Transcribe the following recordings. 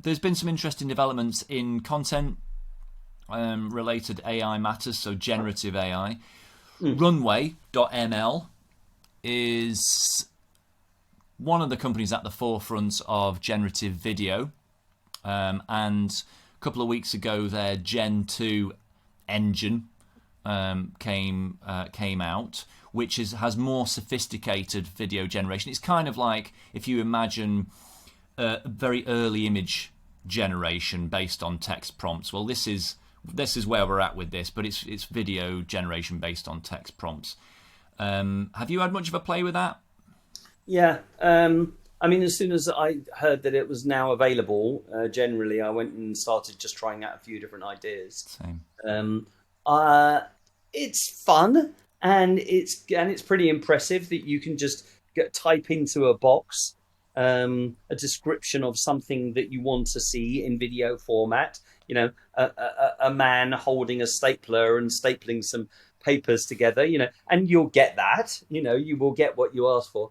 there's been some interesting developments in content related AI matters, so generative AI. Runway.ml is one of the companies at the forefront of generative video, and a couple of weeks ago their Gen 2 engine came out, which has more sophisticated video generation. It's kind of like if you imagine a very early image generation based on text prompts. Well, this is where we're at with this, but it's video generation based on text prompts. Have you had much of a play with that? Yeah. I mean, as soon as I heard that it was now available, generally, I went and started just trying out a few different ideas. Same. It's fun, and it's pretty impressive that you can just type into a box a description of something that you want to see in video format. You know, a man holding a stapler and stapling some papers together. You know, and you'll get that. You know, you will get what you ask for.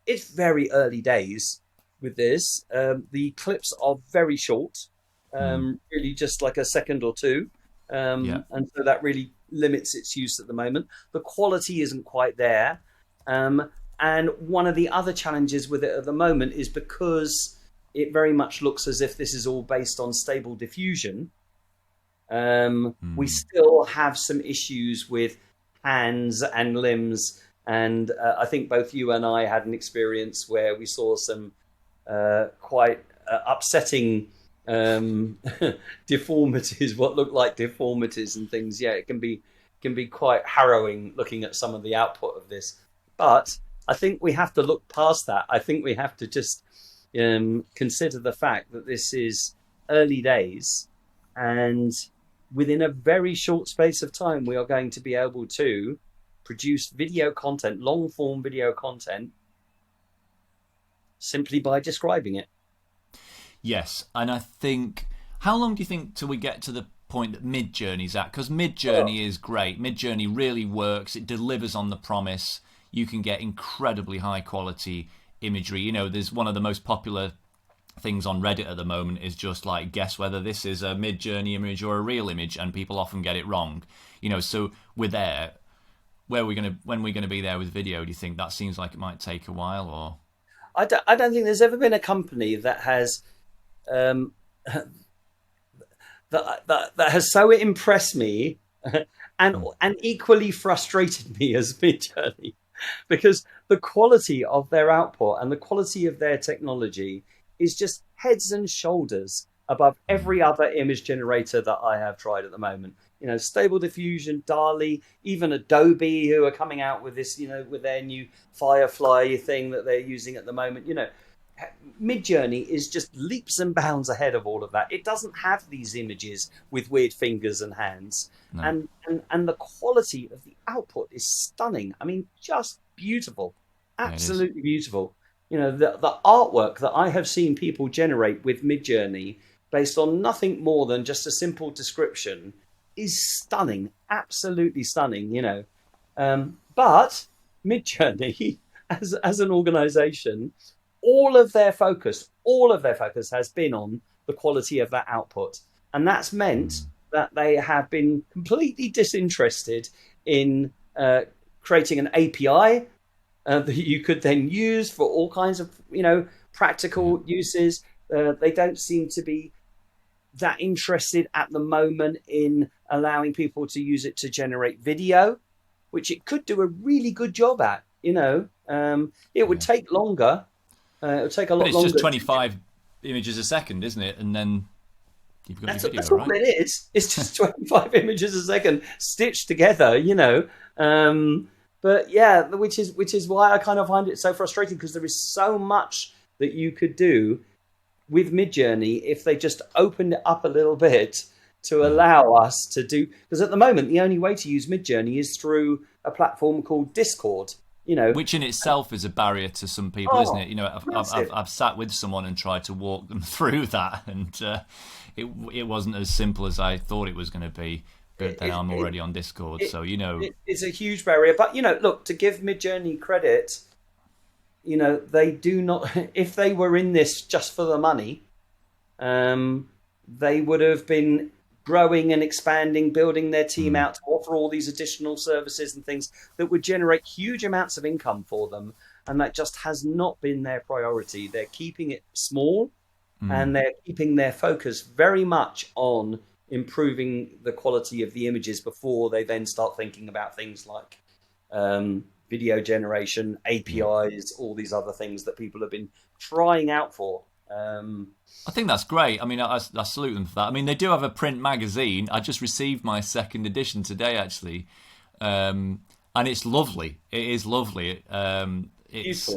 It's very early days with this. The clips are very short, really just like a second or two. And so that really limits its use at the moment. The quality isn't quite there. And one of the other challenges with it at the moment is because it very much looks as if this is all based on stable diffusion. We still have some issues with hands and limbs. And I think both you and I had an experience where we saw some quite upsetting deformities, what look like deformities and things. Yeah, it can be quite harrowing looking at some of the output of this. But I think we have to look past that. I think we have to just consider the fact that this is early days, and within a very short space of time, we are going to be able to produce video content, long form video content, simply by describing it. Yes, and I think, how long do you think till we get to the point that Midjourney's at? Because Midjourney is great. Midjourney really works. It delivers on the promise. You can get incredibly high quality imagery. You know, there's one of the most popular things on Reddit at the moment is just like, guess whether this is a Midjourney image or a real image, and people often get it wrong. You know, so we're there. When we're gonna be there with video? Do you think that seems like it might take a while? Or I don't think there's ever been a company that has that has so impressed me and equally frustrated me as Midjourney, because the quality of their output and the quality of their technology is just heads and shoulders above every other image generator that I have tried at the moment. You know, Stable Diffusion, DALL-E, even Adobe, who are coming out with this, you know, with their new Firefly thing that they're using at the moment. You know, Midjourney is just leaps and bounds ahead of all of that. It doesn't have these images with weird fingers and hands. No. And the quality of the output is stunning. I mean, just beautiful. Absolutely beautiful. You know, the artwork that I have seen people generate with Midjourney based on nothing more than just a simple description is stunning, absolutely stunning, you know. But Midjourney, as an organization, all of their focus has been on the quality of that output. And that's meant that they have been completely disinterested in creating an API that you could then use for all kinds of, you know, practical uses. They don't seem to be that interested at the moment in allowing people to use it to generate video, which it could do a really good job at. You know, it would take longer. It would take a lot longer. But it's just 25 images a second, isn't it? And then you've got your video, that's all right? it is. It's just 25 images a second stitched together, you know. But yeah, which is why I kind of find it so frustrating, because there is so much that you could do with Midjourney if they just opened it up a little bit to allow us to do. Because at the moment, the only way to use Midjourney is through a platform called Discord. You know, which in itself is a barrier to some people, isn't it? You know, I've sat with someone and tried to walk them through that, and it wasn't as simple as I thought it was going to be. But then I'm already on Discord, so you know, it's a huge barrier. But you know, look, to give Midjourney credit, you know, they do not. If they were in this just for the money, they would have been growing and expanding, building their team out to offer all these additional services and things that would generate huge amounts of income for them. And that just has not been their priority. They're keeping it small, and they're keeping their focus very much on improving the quality of the images before they then start thinking about things like video generation, APIs, all these other things that people have been trying out for. I think that's great. I mean, I salute them for that. I mean, they do have a print magazine. I just received my second edition today, actually, and it's lovely. It is lovely. It's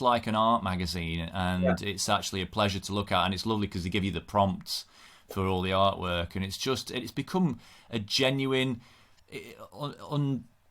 like an art magazine, and it's actually a pleasure to look at, and it's lovely because they give you the prompts for all the artwork, and it's become a genuine.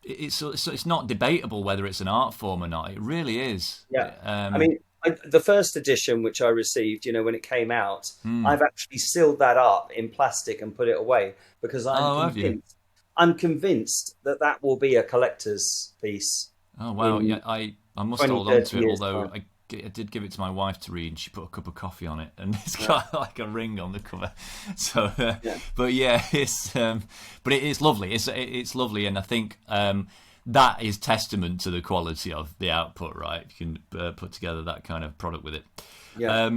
It's not debatable whether it's an art form or not. It really is. Yeah, I mean, the first edition, which I received, when it came out, I've actually sealed that up in plastic and put it away because I'm convinced that will be a collector's piece. Oh wow! Yeah, I must hold on to it. Although I did give it to my wife to read, and she put a cup of coffee on it, and it's got like a ring on the cover. So, but yeah, but it is lovely. It's lovely, and I think that is testament to the quality of the output. Right, if you can put together that kind of product with it. Yeah.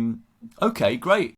Okay, great.